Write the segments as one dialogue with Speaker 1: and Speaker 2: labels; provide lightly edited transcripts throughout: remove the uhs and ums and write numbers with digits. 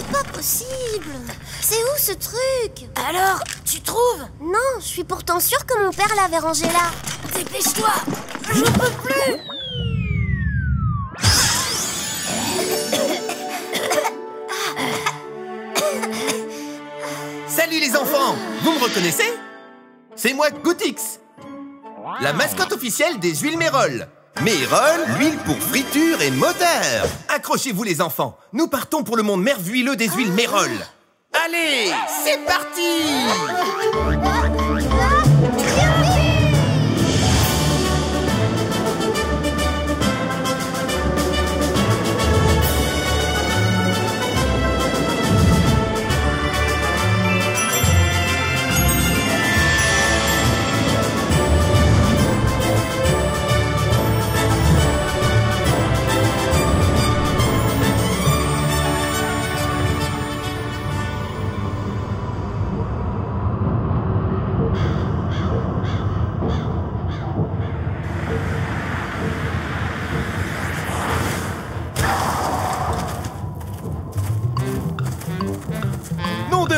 Speaker 1: c'est pas possible. C'est où ce truc?
Speaker 2: Alors, tu trouves?
Speaker 1: Non, je suis pourtant sûre que mon père l'avait rangé là.
Speaker 2: Dépêche-toi, je peux plus.
Speaker 3: Salut les enfants, vous me reconnaissez? C'est moi, Gootix, la mascotte officielle des huiles Mérol. Mérol, l'huile pour friture et moteur. Accrochez-vous les enfants, nous partons pour le monde merveilleux des huiles Mérol. Allez, c'est parti!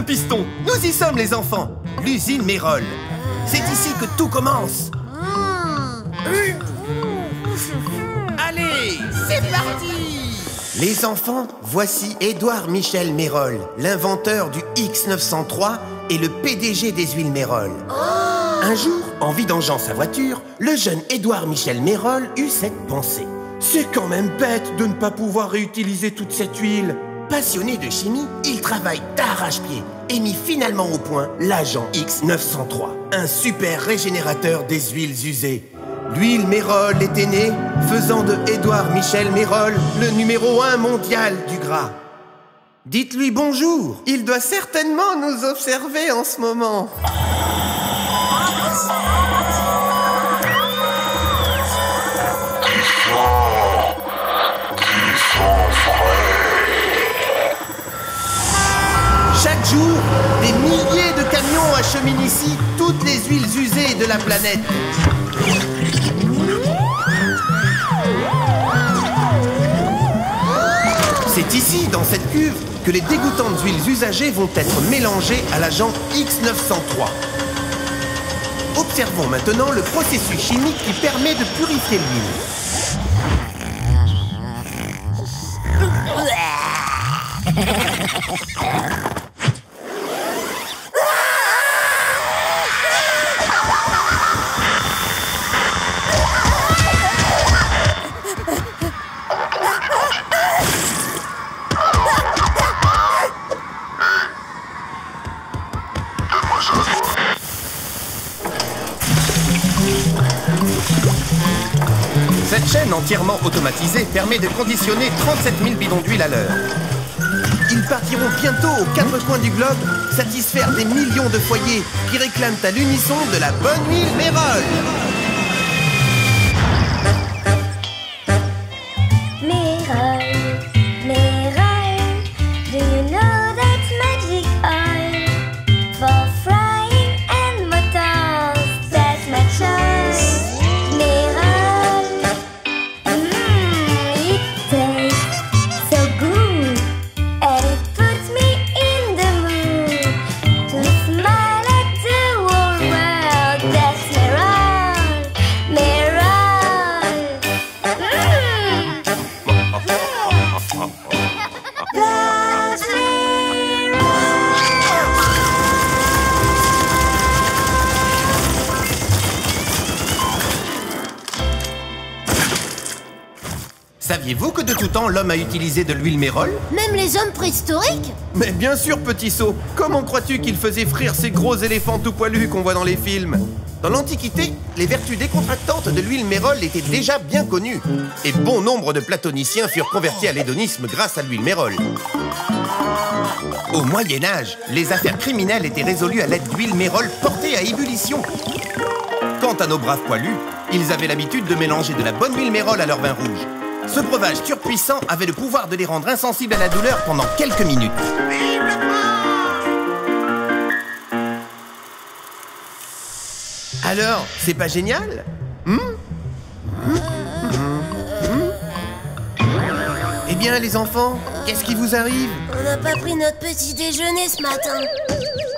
Speaker 3: Piston, nous y sommes les enfants. L'usine Mérol. C'est ici que tout commence. Allez, c'est parti! Les enfants, voici Édouard Michel Mérol, l'inventeur du X903 et le PDG des huiles Mérol. Un jour, en vidangeant sa voiture, le jeune Édouard Michel Mérol eut cette pensée. C'est quand même bête de ne pas pouvoir réutiliser toute cette huile. Passionné de chimie, il travaille d'arrache-pied et mit finalement au point l'agent X903, un super régénérateur des huiles usées. L'huile Mérol était née, faisant de Édouard Michel Mérol le numéro 1 mondial du gras. Dites-lui bonjour, il doit certainement nous observer en ce moment. Chaque jour, des milliers de camions acheminent ici toutes les huiles usées de la planète. C'est ici, dans cette cuve, que les dégoûtantes huiles usagées vont être mélangées à l'agent X903. Observons maintenant le processus chimique qui permet de purifier l'huile. Cette chaîne entièrement automatisée permet de conditionner 37 000 bidons d'huile à l'heure. Ils partiront bientôt aux quatre coins du globe satisfaire des millions de foyers qui réclament à l'unisson de la bonne huile Mérol. Saviez-vous que de tout temps, l'homme a utilisé de l'huile Mérol?
Speaker 1: Même les hommes préhistoriques?
Speaker 3: Mais bien sûr, petit sot. Comment crois-tu qu'ils faisaient frire ces gros éléphants tout poilus qu'on voit dans les films? Dans l'Antiquité, les vertus décontractantes de l'huile Mérol étaient déjà bien connues. Et bon nombre de platoniciens furent convertis à l'hédonisme grâce à l'huile Mérol. Au Moyen-Âge, les affaires criminelles étaient résolues à l'aide d'huile Mérol portée à ébullition. Quant à nos braves poilus, ils avaient l'habitude de mélanger de la bonne huile Mérol à leur vin rouge. Ce breuvage turpuissant avait le pouvoir de les rendre insensibles à la douleur pendant quelques minutes. Alors, c'est pas génial? Eh bien, bien les enfants? Qu'est-ce qui vous arrive?
Speaker 1: On n'a pas pris notre petit déjeuner ce matin.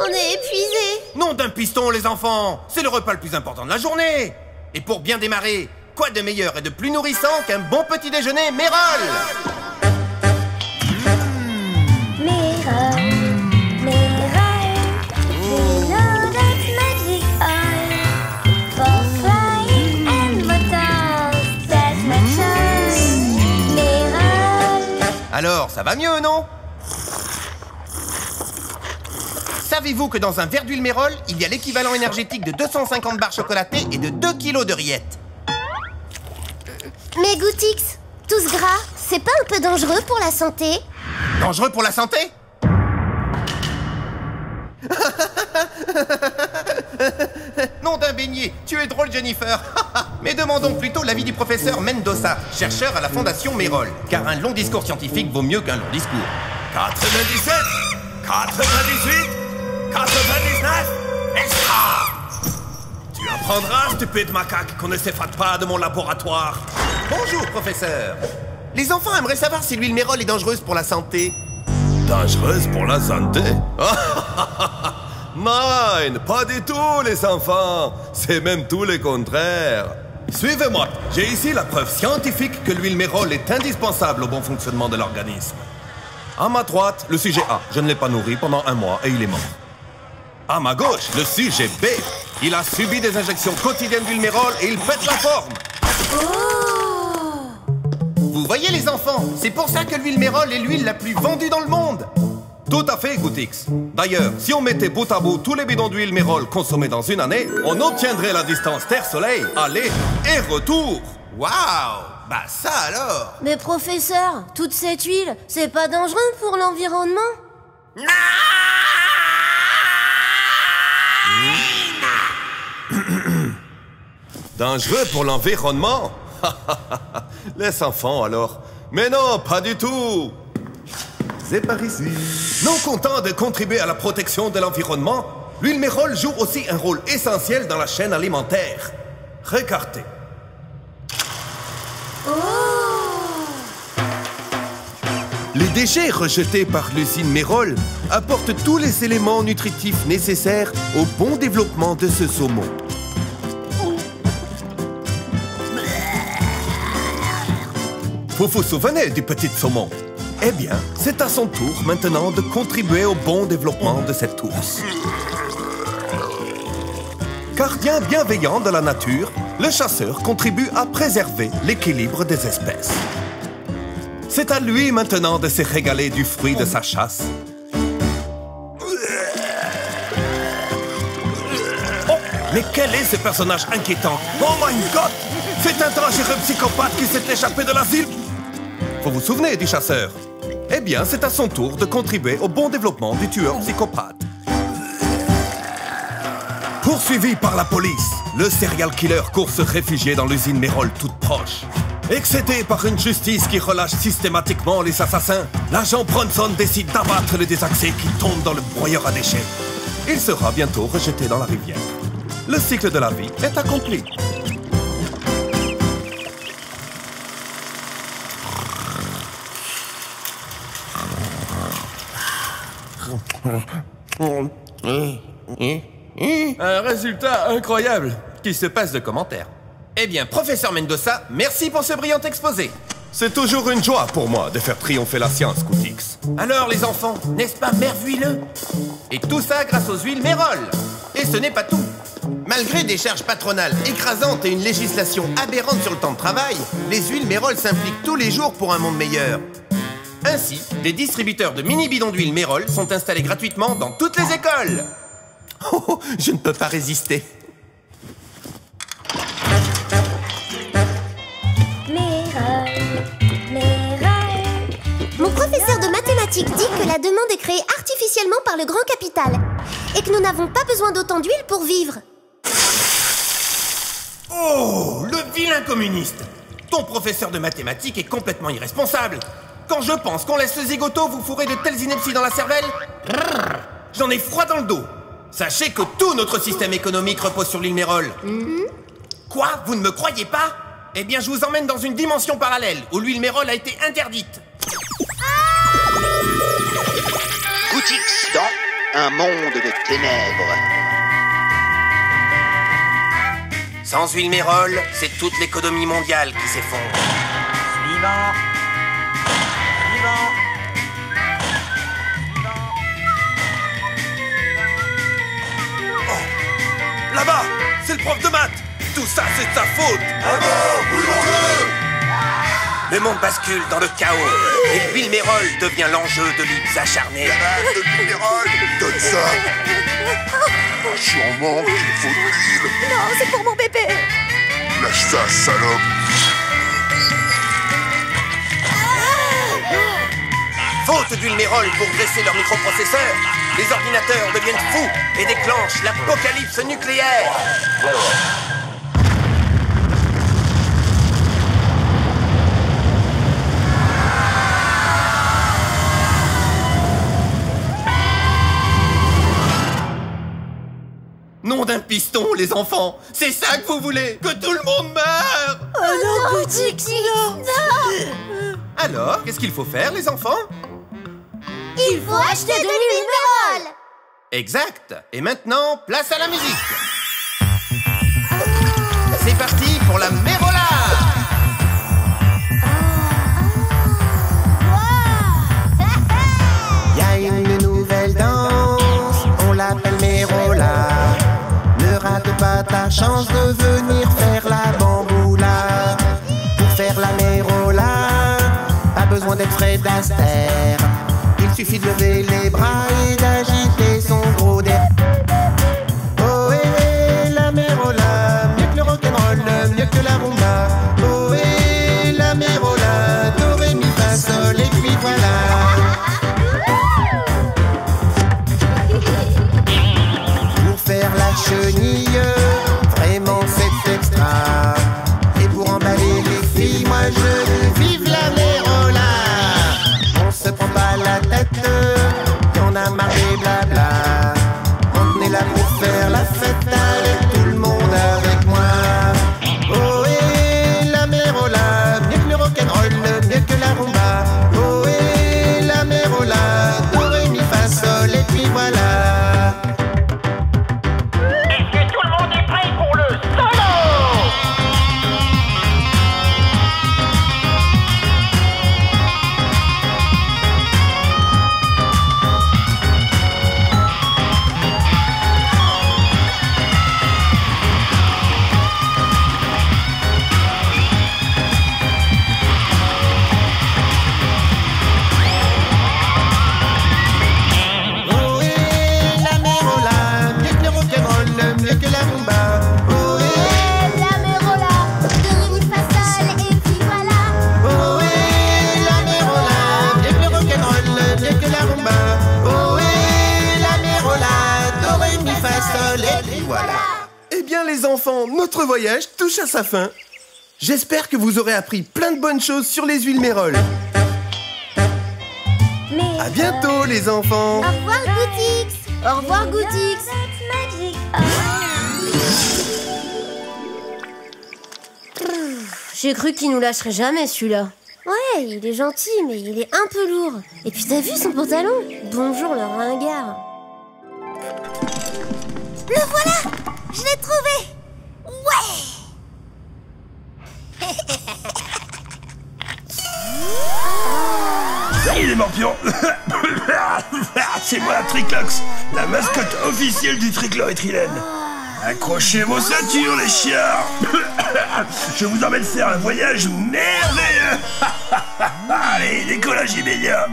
Speaker 1: On est épuisés.
Speaker 3: Nom d'un piston les enfants! C'est le repas le plus important de la journée! Et pour bien démarrer, quoi de meilleur et de plus nourrissant qu'un bon petit déjeuner Mérol? Alors, ça va mieux, non? Savez-vous que dans un verre d'huile Mérol, il y a l'équivalent énergétique de 250 barres chocolatées et de 2 kilos de rillettes?
Speaker 1: Mais Goutix, tout ce gras, c'est pas un peu dangereux pour la santé?
Speaker 3: Dangereux pour la santé? Nom d'un beignet, tu es drôle Jennifer. Mais demandons plutôt l'avis du professeur Mendoza, chercheur à la Fondation Mérol, car un long discours scientifique vaut mieux qu'un long discours.
Speaker 4: 97, 98, 99, extra! Tu apprendras, stupide macaque, qu'on ne s'effate pas de mon laboratoire.
Speaker 3: Bonjour professeur. Les enfants aimeraient savoir si l'huile Mérol est dangereuse pour la santé.
Speaker 4: Dangereuse pour la santé? Mine, pas du tout les enfants. C'est même tout le contraire. Suivez-moi. J'ai ici la preuve scientifique que l'huile Mérol est indispensable au bon fonctionnement de l'organisme. À ma droite, le sujet A. Je ne l'ai pas nourri pendant 1 mois et il est mort. À ma gauche, le sujet B. Il a subi des injections quotidiennes d'huile Mérol et il pète la forme.
Speaker 3: Vous voyez les enfants, c'est pour ça que l'huile Mérol est l'huile la plus vendue dans le monde.
Speaker 4: Tout à fait, Goutix. D'ailleurs, si on mettait bout à bout tous les bidons d'huile Mérol consommés dans une année, on obtiendrait la distance Terre-Soleil, aller et retour.
Speaker 3: Waouh! Bah ça alors!
Speaker 1: Mais professeur, toute cette huile, c'est pas dangereux pour l'environnement?
Speaker 4: Dangereux pour l'environnement? Les enfants alors. Mais non, pas du tout. C'est par ici. Non content de contribuer à la protection de l'environnement, l'huile Mérol joue aussi un rôle essentiel dans la chaîne alimentaire. Regardez.
Speaker 3: Les déchets rejetés par l'usine Mérol apportent tous les éléments nutritifs nécessaires au bon développement de ce saumon.
Speaker 4: Vous vous souvenez du petit saumon? Eh bien, c'est à son tour maintenant de contribuer au bon développement de cet ours. Gardien bienveillant de la nature, le chasseur contribue à préserver l'équilibre des espèces. C'est à lui maintenant de se régaler du fruit de sa chasse. Oh, mais quel est ce personnage inquiétant? Oh my God! C'est un dangereux psychopathe qui s'est échappé de l'asile! Vous vous souvenez du chasseur? Eh bien, c'est à son tour de contribuer au bon développement du tueur psychopathe. Poursuivi par la police, le serial killer court se réfugier dans l'usine Mérol toute proche. Excédé par une justice qui relâche systématiquement les assassins, l'agent Bronson décide d'abattre les désaxés qui tombent dans le broyeur à déchets. Il sera bientôt rejeté dans la rivière. Le cycle de la vie est accompli.
Speaker 3: Un résultat incroyable. Qu'il se passe de commentaires. Eh bien, professeur Mendoza, merci pour ce brillant exposé.
Speaker 4: C'est toujours une joie pour moi de faire triompher la science, Goutix.
Speaker 3: Alors les enfants, n'est-ce pas merveilleux? Et tout ça grâce aux huiles Mérol. Et ce n'est pas tout. Malgré des charges patronales écrasantes et une législation aberrante sur le temps de travail, les huiles Mérol s'impliquent tous les jours pour un monde meilleur. Ainsi, des distributeurs de mini-bidons d'huile Mérol sont installés gratuitement dans toutes les écoles. Oh, je ne peux pas résister.
Speaker 1: Mon professeur de mathématiques dit que la demande est créée artificiellement par le grand capital et que nous n'avons pas besoin d'autant d'huile pour vivre.
Speaker 3: Oh, le vilain communiste! Ton professeur de mathématiques est complètement irresponsable. Quand je pense qu'on laisse le zigoto vous fourrer de telles inepties dans la cervelle, j'en ai froid dans le dos. Sachez que tout notre système économique repose sur l'huile Mérol. Quoi? Vous ne me croyez pas? Eh bien, je vous emmène dans une dimension parallèle où l'huile Mérol a été interdite.
Speaker 5: un monde de ténèbres.
Speaker 3: Sans huile Mérol, c'est toute l'économie mondiale qui s'effondre.
Speaker 6: Suivant. Suivant.
Speaker 4: Là-bas, c'est le prof de maths. Tout ça, c'est de sa faute.
Speaker 3: Le monde bascule dans le chaos et l'huile Mérol devient l'enjeu de luttes acharnées.
Speaker 5: De minérale, donne ça. Je suis en manque, il faut de l'huile.
Speaker 2: Non, c'est pour mon bébé.
Speaker 5: Lâche ça, salope.
Speaker 3: Faute d'huile Mérol pour dresser leurs microprocesseurs, les ordinateurs deviennent fous et déclenchent l'apocalypse nucléaire. Nom d'un piston, les enfants! C'est ça que vous voulez? Que tout le monde meure!
Speaker 2: Oh non, Gootix, non.
Speaker 3: Alors, qu'est-ce qu'il faut faire, les enfants?
Speaker 1: Il faut acheter de l'huile Mérol.
Speaker 3: Exact! Et maintenant, place à la musique! C'est parti pour la Mérola! Y a une nouvelle danse, on l'appelle Mérola. Ne rate pas ta chance de venir faire la bamboula. Pour faire la Mérola, pas besoin d'être Fred Astaire. Il suffit de lever les bras et d'agiter son gros dé. Oh et la Mérola, mieux que le rock'n'roll, mieux que la rumba. Oh et la Mérola, do ré mi fa sol et puis voilà. Pour faire la chenille, vraiment c'est extra. Et pour emballer les filles, moi je veux vive la Mérola. On se prend pas la tête, y'en a marre des blabla. On est là pour faire la fête avec tout le monde avec moi. Oh et la Mérola, mieux que le rock'n'roll, mieux que la rumba. Oh et la Mérola, do ré mi fa sol et puis voilà.
Speaker 6: Est-ce que tout le monde est prêt pour le solo?
Speaker 3: Oh et la Mérola, mieux que le rock'n'roll, mieux que la rumba. Oh et
Speaker 1: La Mérola, de ré mi fa sol et puis voilà.
Speaker 3: oh et la Mérola, mieux que le rock'n'roll, mieux que la rumba. Oh et la Mérola, do ré mi fa sol et puis voilà. Eh bien les enfants, notre voyage touche à sa fin. J'espère que vous aurez appris plein de bonnes choses sur les huiles Mérol.
Speaker 1: Mais
Speaker 3: À bientôt les enfants.
Speaker 1: au revoir Gootix. Au revoir Gootix.
Speaker 7: J'ai cru qu'il nous lâcherait jamais celui-là.
Speaker 1: Ouais, il est gentil, mais il est un peu lourd. Et puis t'as vu son pantalon? Bonjour le ringard. Le voilà! Je l'ai trouvé! Ouais!
Speaker 8: Salut les morpions. C'est moi Triclox, la mascotte officielle du trichloroéthylène. Accrochez vos ceintures les chiards. Je vous emmène faire un voyage merveilleux. Allez, décollage immédiat.